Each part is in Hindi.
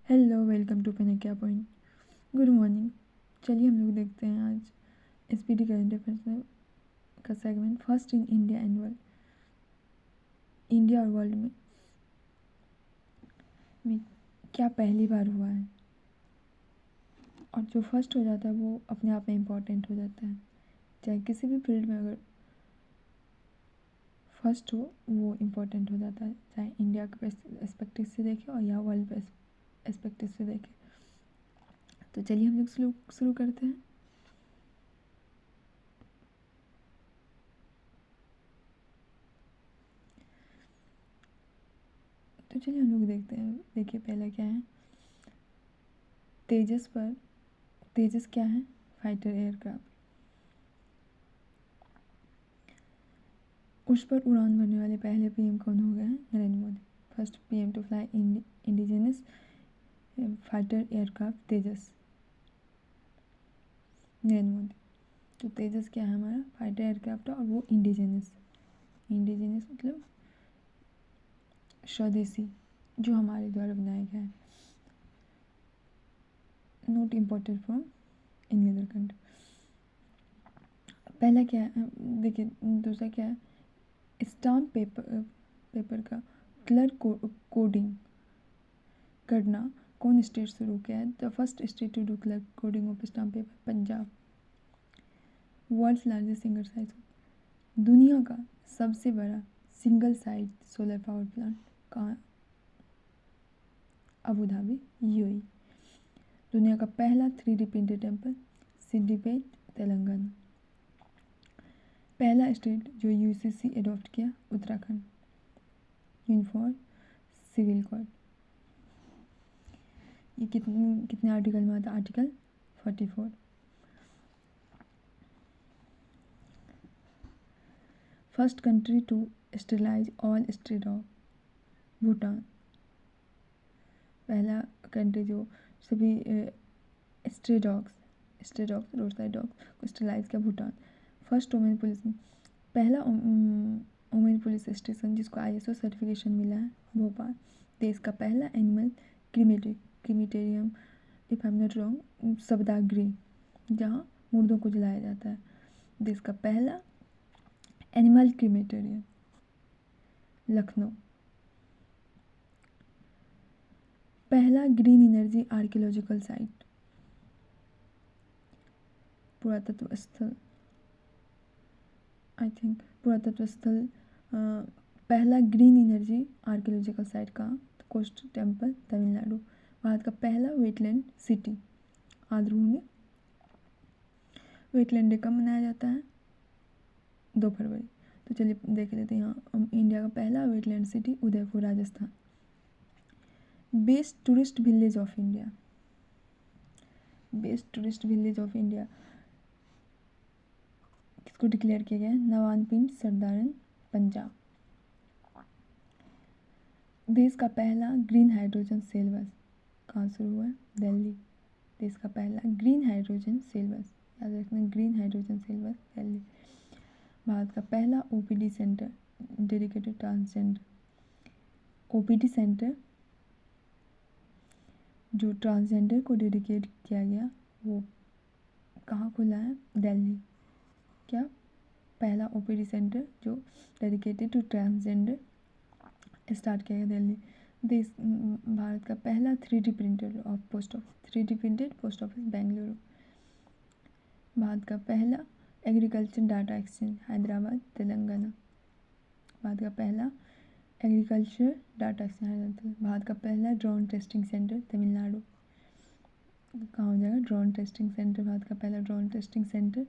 Hello, welcome to Panacea point. Good morning. चलिए हम लोग देखते हैं आज एसपीटी करंट अफेयर्स का segment first in India and world. India और वर्ल्ड में क्या पहली बार हुआ है, और जो फर्स्ट हो जाता है वो अपने आप में इम्पॉर्टेंट हो जाता है। चाहे किसी भी फील्ड में अगर फर्स्ट हो वो इम्पॉर्टेंट हो जाता है, चाहे इंडिया के एस्पेक्टिव से देखें और या वर्ल्ड एस्पेक्टिव से देखें। तो चलिए हम लोग शुरू करते हैं। तो चलिए हम लोग देखते हैं। देखिए पहला क्या है, तेजस क्या है? Fighter aircraft. उस पर उड़ान भरने वाले पहले पीएम कौन हो गए हैं? Narendra Modi. First PM to fly indigenous fighter aircraft Tejas, Narendra Modi. तो तेजस क्या है? हमारा फाइटर एयरक्राफ्ट है और वो इंडिजिनस मतलब स्वदेशी, जो हमारे द्वारा बनाया गया है, not imported from any other country. पहला क्या है, देखिए दूसरा क्या है, स्टाम्प पेपर का कलर कोडिंग करना कौन स्टेट शुरू किया है? The first state to do colour coding of stamp paper, Punjab. World's largest single size, दुनिया का सबसे बड़ा single size solar power plant कहाँ? Abu Dhabi, UAE. दुनिया का पहला 3D printed temple, Siddipet, Telangana. पहला स्टेट जो यूसीसी एडॉप्ट किया, उत्तराखंड, यूनिफॉर्म सिविल कोड। ये कितने आर्टिकल में आता? Article 44। First country to sterilise all stray dog, Bhutan. पहला कंट्री जो सभी stray dogs road side dogs को स्टेरिलाइज किया, भूटान। फर्स्ट वुमेन पुलिस, पहला वुमेन पुलिस स्टेशन जिसको ISO सर्टिफिकेशन मिला है, भोपाल। देश का पहला animal crematorium, if I am not wrong, सबदागृह, जहाँ मुर्दों को जलाया जाता है। देश का पहला एनिमल क्रीमेटेरियम, लखनऊ। पहला ग्रीन एनर्जी आर्कियोलॉजिकल साइट, पुरातत्व स्थल, आई थिंक पुरातत्व स्थल। पहला ग्रीन एनर्जी आर्कियोलॉजिकल साइट का कोस्ट टेम्पल, तमिलनाडु। भारत का पहला वेटलैंड सिटी, आर्द्रभूमि। वेटलैंड डे कब मनाया जाता है? 2 फरवरी। तो चलिए देख लेते हैं यहाँ इंडिया का पहला wetland city, Udaipur, Rajasthan. Best tourist village of India, best tourist village of India किसको डिक्लेयर किया गया है? नवानपिंड सरदारन, पंजाब। देश का पहला ग्रीन हाइड्रोजन सेल बस कहाँ शुरू हुआ है? दिल्ली। देश का पहला ग्रीन हाइड्रोजन सेल बस, याद रखना, ग्रीन हाइड्रोजन सेल बस, दिल्ली। भारत का पहला OPD centre dedicated transgender, OPD centre जो ट्रांसजेंडर को डेडिकेट किया गया, वो कहाँ खुला है? दिल्ली। क्या? पहला OPD सेंटर जो डेडिकेटेड टू ट्रांसजेंडर स्टार्ट किया गया, दिल्ली। देश भारत का पहला 3D printed post office, Bengaluru. Bharat का पहला agriculture data exchange, Hyderabad, Telangana. Bharat का पहला एग्रीकल्चर डाटा एक्सचेंज, भारत का पहला ड्रोन टेस्टिंग सेंटर, तमिलनाडु। कहाँ हो जाएगा? ड्रोन टेस्टिंग सेंटर, भारत का पहला drone testing centre,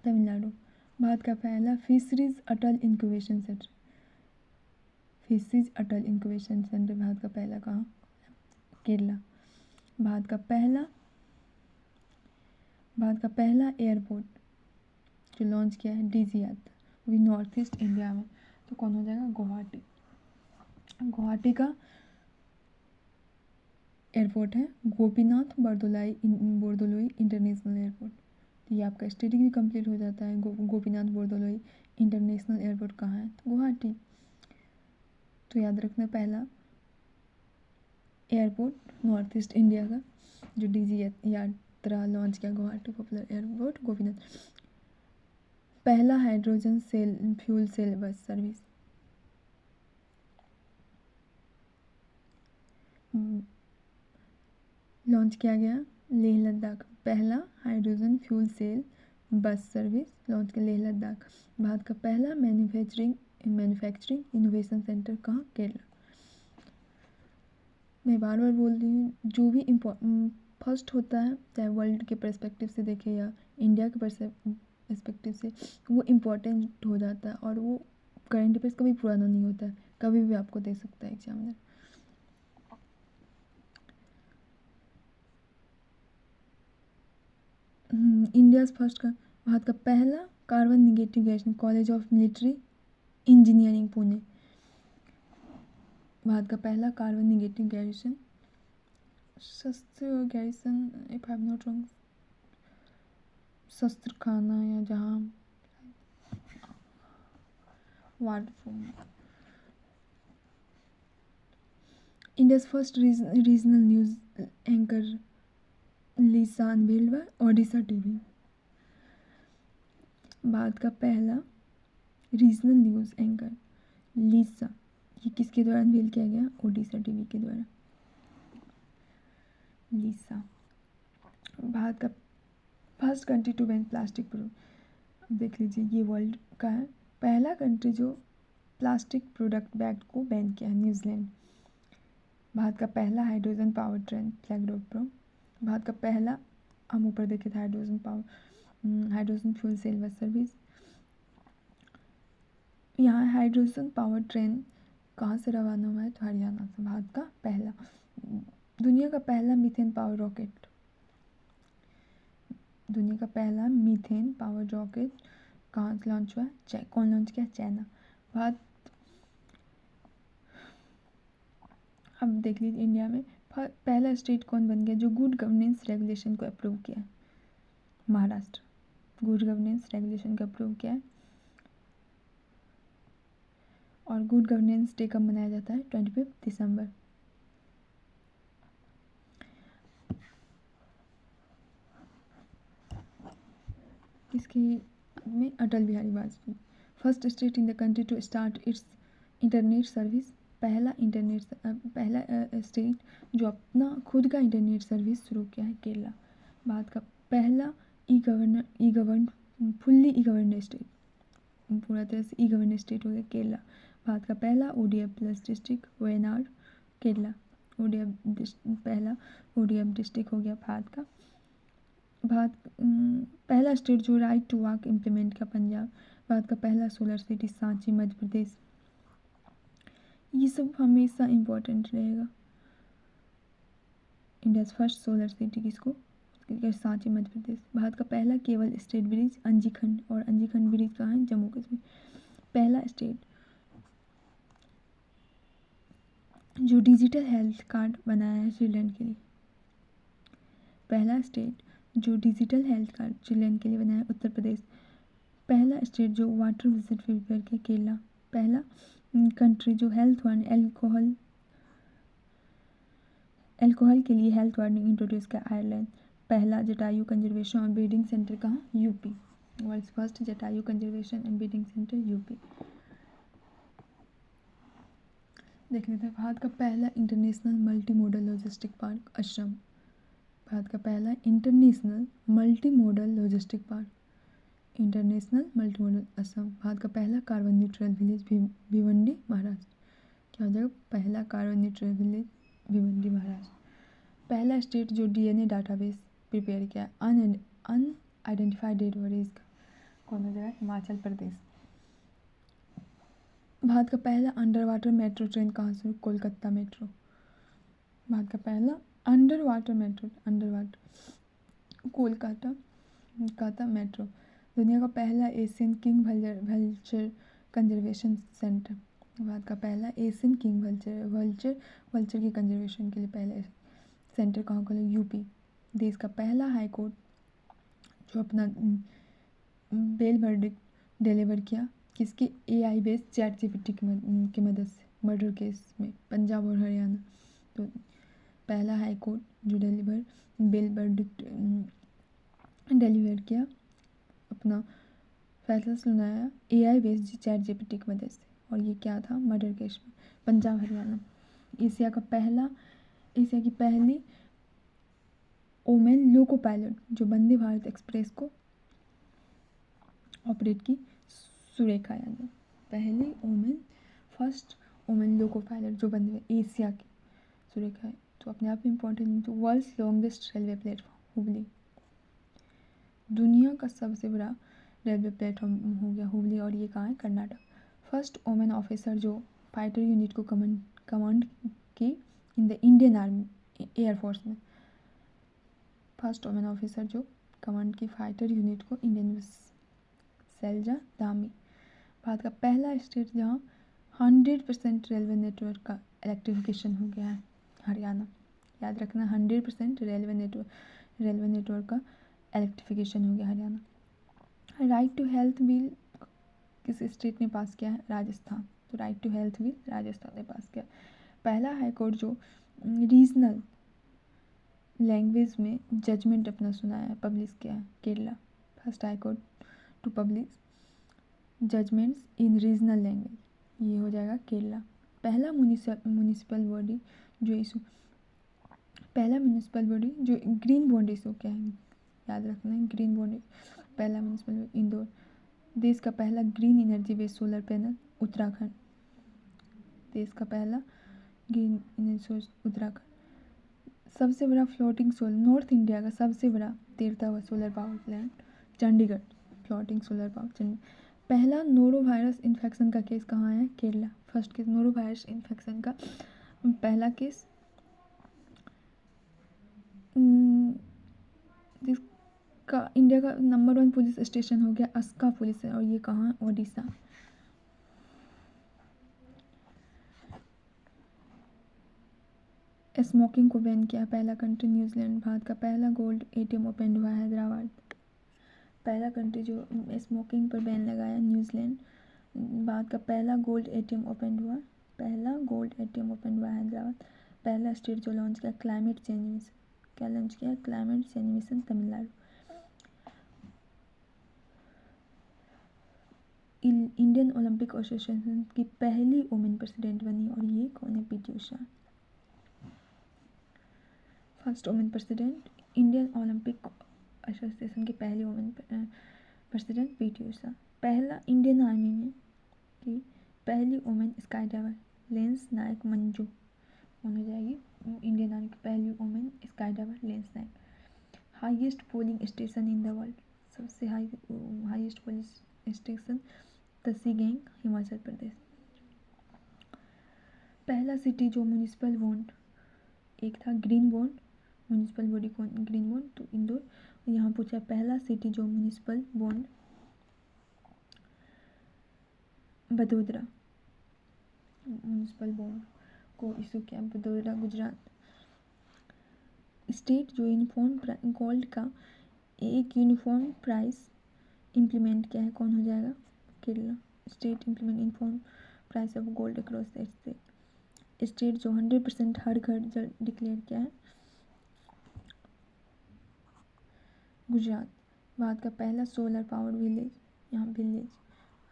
Tamil Nadu. Bharat का पहला फिशरीज अटल इंक्यूबेशन सेंटर, भारत का पहला कहाँ? केरला। भारत का पहला एयरपोर्ट जो लॉन्च किया है, DG यात्रा, वो भी नॉर्थ ईस्ट इंडिया में। तो कौन हो जाएगा? गुवाहाटी। गुवाहाटी का एयरपोर्ट है गोपीनाथ बोरदोलोई इंटरनेशनल एयरपोर्ट। तो ये आपका स्टडी भी कंप्लीट हो जाता है। गोपीनाथ बोरदोलोई इंटरनेशनल एयरपोर्ट कहाँ है? तो गुवाहाटी। तो याद रखना, पहला एयरपोर्ट नॉर्थ ईस्ट इंडिया का जो डीजी यात्रा लॉन्च किया गुवाहाटी पॉपुलर एयरपोर्ट गोपीनाथ। पहला hydrogen cell fuel cell bus service. Launch किया गया लेह लद्दाख। पहला hydrogen fuel cell bus service launch किया लेह लद्दाख। भारत का पहला मैन्युफैक्चरिंग इनोवेशन सेंटर कहाँ? केरला। मैं बार बार बोल रही हूँ, जो भी फर्स्ट होता है चाहे वर्ल्ड के पर्सपेक्टिव से देखें या इंडिया के पर्सपेक्टिव से, वो इम्पोर्टेंट हो जाता है और वो करंट अफेयर्स कभी पुराना नहीं होता है, कभी भी आपको दे सकता है एग्जामिनर। इंडियाज फर्स्ट का भारत का पहला carbon negative graduation college of military engineering Pune. Bharat का पहला कार्बन निगेटिव ग्रेजुएशन शस्त्र graduation if I am not wrong शस्त्र खाना या जहाँ वार्ड। India's first regional news anchor Lisa unveiled by Odisha TV. Bharat का पहला रीजनल न्यूज एंकर लीसा, ये किसके द्वारा अनवेल किया गया? ओडिशा टीवी के द्वारा। लीसा। भारत का first country to ban plastic product. देख लीजिए, ये वर्ल्ड का है पहला कंट्री जो प्लास्टिक प्रोडक्ट बैग को बैन किया है, न्यूजीलैंड। भारत का पहला हाइड्रोजन पावर ट्रेन फ्लैग प्रो। भारत का पहला, हम ऊपर देखे थे, hydrogen fuel cell bus service. यहाँ हाइड्रोजन पावर ट्रेन कहाँ से रवाना हुआ है? तो हरियाणा से। भारत का पहला, दुनिया का पहला मीथेन पावर रॉकेट। दुनिया का पहला मीथेन पावर रॉकेट कहाँ से लॉन्च हुआ? कौन लॉन्च किया? चाइना। भारत, अब देख लीजिए इंडिया में पहला स्टेट कौन बन गया जो गुड गवर्नेंस रेगुलेशन को अप्रूव किया है? महाराष्ट्र। गुड गवर्नेंस रेगुलेशन को अप्रूव किया है। और गुड गवर्नेंस डे कब मनाया जाता है? 25 दिसंबर। इसकी में Atal Bihari Vajpayee. First state in the country to start its internet service. पहला स्टेट जो अपना खुद का इंटरनेट सर्विस शुरू किया है, केरला। भारत का पहला फुल्ली ई गवर्नर स्टेट, पूरा तरह से ई गवर्नर स्टेट हो गया केरला। भारत का पहला ODF plus district Wayanad, Kerala. पहला ODF डिस्ट्रिक्ट हो गया भारत का। पहला स्टेट जो राइट टू वॉक इम्प्लीमेंट किया, पंजाब। भारत का पहला सोलर सिटी सांची, मध्य प्रदेश। ये सब हमेशा इम्पोर्टेंट रहेगा। इंडियाज फर्स्ट सोलर सिटी किसको? सांची, मध्य प्रदेश। भारत का पहला केबल स्टेट ब्रिज अंजीखंड, और अंजीखंड ब्रिज कहाँ है? जम्मू कश्मीर। पहला स्टेट जो डिजिटल हेल्थ कार्ड बनाया है चिल्ड्रन के लिए। पहला स्टेट जो डिजिटल हेल्थ कार्ड चिल्ड्रन के लिए बनाया है, उत्तर प्रदेश। पहला स्टेट जो वाटर विजिट प्रिपेयर किया, केरला। पहला कंट्री जो हेल्थ वार्निंग एल्कोहल के लिए हेल्थ वार्निंग इंट्रोड्यूस किया, आयरलैंड। पहला जटायु कंजर्वेशन और ब्रीडिंग सेंटर कहाँ? UP. World first Jatayu conservation and breeding centre, UP. देख लेते हैं भारत का पहला international multi modal logistic park, Assam. Bharat का पहला international multi modal logistic park, international multi modal Assam. Bharat का पहला carbon neutral village, Bhiwandi, Maharashtra. क्या हो जाएगा? पहला carbon neutral village, Bhiwandi, Maharashtra. पहला स्टेट जो DNA डाटाबेस प्रिपेयर किया, अनआइडेंटिफाइड डेड बॉडीज का, कौन हो जाएगा? हिमाचल प्रदेश। भारत का पहला अंडर वाटर मेट्रो ट्रेन कहाँ से? कोलकाता मेट्रो। भारत का पहला under water metro, Kolkata metro. दुनिया का पहला Asian king vulture conservation centre. Bharat का पहला एशियन किंग वल्चर की कंजर्वेशन के लिए पहले सेंटर कहाँ खोला? यूपी। देश का पहला हाई कोर्ट जो अपना बेल वर्डिक्ट डिलीवर किया, किसकी? AI बेस्ड ChatGPT की मदद से, मर्डर केस में, पंजाब और हरियाणा। तो पहला हाई कोर्ट जो बिल वर्डिक्ट डिलीवर किया, अपना फैसला सुनाया AI बेस्ड ChatGPT की मदद से, और ये क्या था, मर्डर केस में, पंजाब हरियाणा। एशिया की पहली वोमेन लोको पायलट जो वंदे भारत एक्सप्रेस को ऑपरेट की, सुरेखा यादव। पहली फर्स्ट वोमेन लोको पायलट जो वंदे एशिया की, सुरेखा। तो अपने आप में इम्पोर्टेंट। तो world's longest railway platform Hubli, दुनिया का सबसे बड़ा रेलवे प्लेटफॉर्म हो गया हुबली, और ये कहाँ है, कर्नाटक। फर्स्ट वोमेन ऑफिसर जो फाइटर यूनिट को कमांड की in the Indian army air force में, फर्स्ट वोमेन ऑफिसर जो कमांड की फाइटर यूनिट को इंडियन, शैलजा धामी। भारत का पहला स्टेट जहाँ 100% रेलवे नेटवर्क का इलेक्ट्रिफिकेशन हो गया है, हरियाणा। याद रखना, 100% रेलवे नेटवर्क का इलेक्ट्रिफिकेशन हो गया Haryana. Right to health bill किस स्टेट ने पास किया है, राजस्थान। तो right to health bill Rajasthan ने पास किया। पहला हाई कोर्ट जो रीजनल लैंग्वेज में जजमेंट अपना सुनाया है, पब्लिश किया है, Kerala. First high court to publish judgments in regional language, ये हो जाएगा केरला। पहला म्यूनिसिपल बॉडी जो ग्रीन बॉन्ड इशू क्या है, याद रखना है, ग्रीन बॉन्ड पहला म्यूनिसिपल इंदौर। देश का पहला green energy based solar panel Uttarakhand, देश का पहला ग्रीन एनर्जी उत्तराखंड। सबसे बड़ा फ्लोटिंग सोलर, नॉर्थ इंडिया का सबसे बड़ा तैरता हुआ solar power plant Chandigarh, floating solar power Chandigarh. पहला नोरोवायरस इन्फेक्शन का केस कहाँ है, Kerala. First case norovirus infection का पहला केस जिसका इंडिया का नंबर 1 पुलिस स्टेशन हो गया अस्का पुलिस है, और ये कहाँ, ओडिशा। स्मोकिंग को बैन किया पहला कंट्री न्यूजीलैंड। भारत का पहला गोल्ड ATM ओपन हुआ हैदराबाद। पहला कंट्री जो स्मोकिंग पर बैन लगाया, न्यूजीलैंड। भारत का पहला गोल्ड ATM ओपन हुआ हैदराबाद। पहला स्टेट जो लॉन्च किया क्लाइमेट चेंज मिशन, क्या लॉन्च किया, climate change mission, Tamil Nadu. Indian Olympic association की पहली वुमेन प्रेसिडेंट बनी, और ये कौन है, PT Usha. First women president Indian Olympic association की पहली वुमेन प्रेसिडेंट PT उषा। पहला इंडियन आर्मी में की पहली women sky diver lance Naik Manju, कौन हो जाएगी, इंडियन आर्मी की पहली women sky diver lance Naik. Highest polling station in the world, सबसे highest polling station Tashigang, Himachal Pradesh. पहला सिटी जो म्यूनिसिपल बॉन्ड, एक था ग्रीन बॉन्ड, म्यूनिसिपल बॉडी कौन, ग्रीन बॉन्ड, तो इंदौर। यहाँ पूछा पहला सिटी जो municipal bond, Vadodara, municipal bond को इशू किया बड़ोदरा, गुजरात। स्टेट जो यूनिफॉर्म गोल्ड का एक यूनिफॉर्म प्राइस इम्प्लीमेंट किया है, कौन हो जाएगा, Kerala. State implement uniform price of gold across the state. State जो 100% हर घर जल डिक्लेयर किया है, गुजरात। भारत का पहला सोलर पावर विलेज, यहाँ विलेज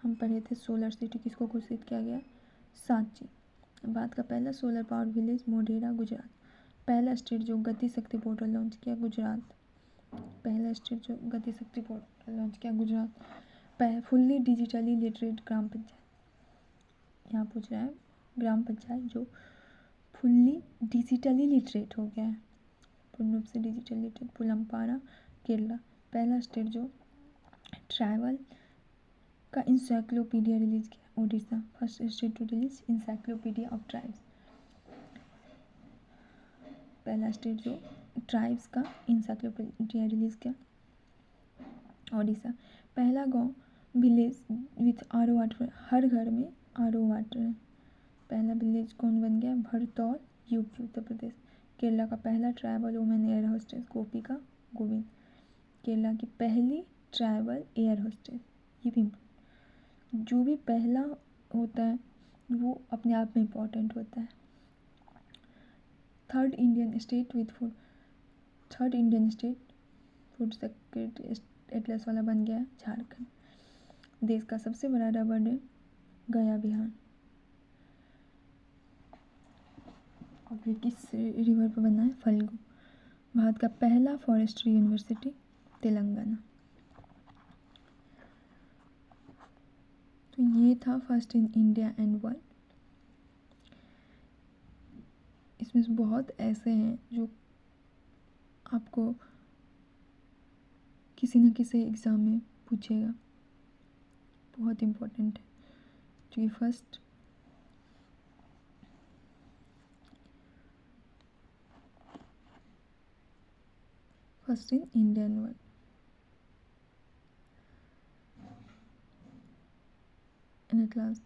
हम पढ़े थे, सोलर सिटी किसको घोषित किया गया, सांची। भारत का पहला solar power village Modhera, Gujarat. पहला स्टेट जो गति शक्ति पोर्टल लॉन्च किया, गुजरात। पहला स्टेट जो गति शक्ति पोर्टल लॉन्च किया, गुजरात। फुल्ली डिजिटली लिटरेट ग्राम पंचायत, यहाँ पूछ रहा है ग्राम पंचायत जो फुल्ली डिजिटली लिटरेट हो गया है, पूर्ण रूप से डिजिटल लिटरेट, पुलम्पारा, केरला। पहला स्टेट जो ट्राइबल का इंसाइक्लोपीडिया रिलीज किया, Odisha. First state to release encyclopedia of tribes, पहला स्टेट जो ट्राइब्स का इंसाइक्लोपीडिया रिलीज किया, ओडिशा। पहला गांव विलेज विथ RO वाटर, हर घर में RO वाटर है, पहला विलेज कौन बन गया, भरतौल, UP, उत्तर प्रदेश। केरला का पहला ट्राइबल वुमेन एयर होस्टेस गोपिका गोविंद, केरला की पहली ट्राइबल एयर होस्टेस। ये भी जो भी पहला होता है वो अपने आप में इम्पॉर्टेंट होता है। Third Indian state food security Atlas वाला बन गया है झारखंड। देश का सबसे बड़ा रबर डैम गया बिहार। और ये किस रिवर पर बना है? फल्गु। भारत का पहला फॉरेस्ट्री यूनिवर्सिटी तेलंगाना। तो ये था first in India and world. इसमें से बहुत ऐसे हैं जो आपको किसी न किसी एग्ज़ाम में पूछेगा, बहुत इम्पोर्टेंट है। क्योंकि first in India and world. And at last,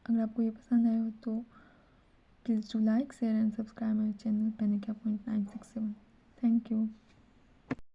अगर आपको ये पसंद आया हो तो please do like, share and subscribe my channel Panikia.967। Thank you.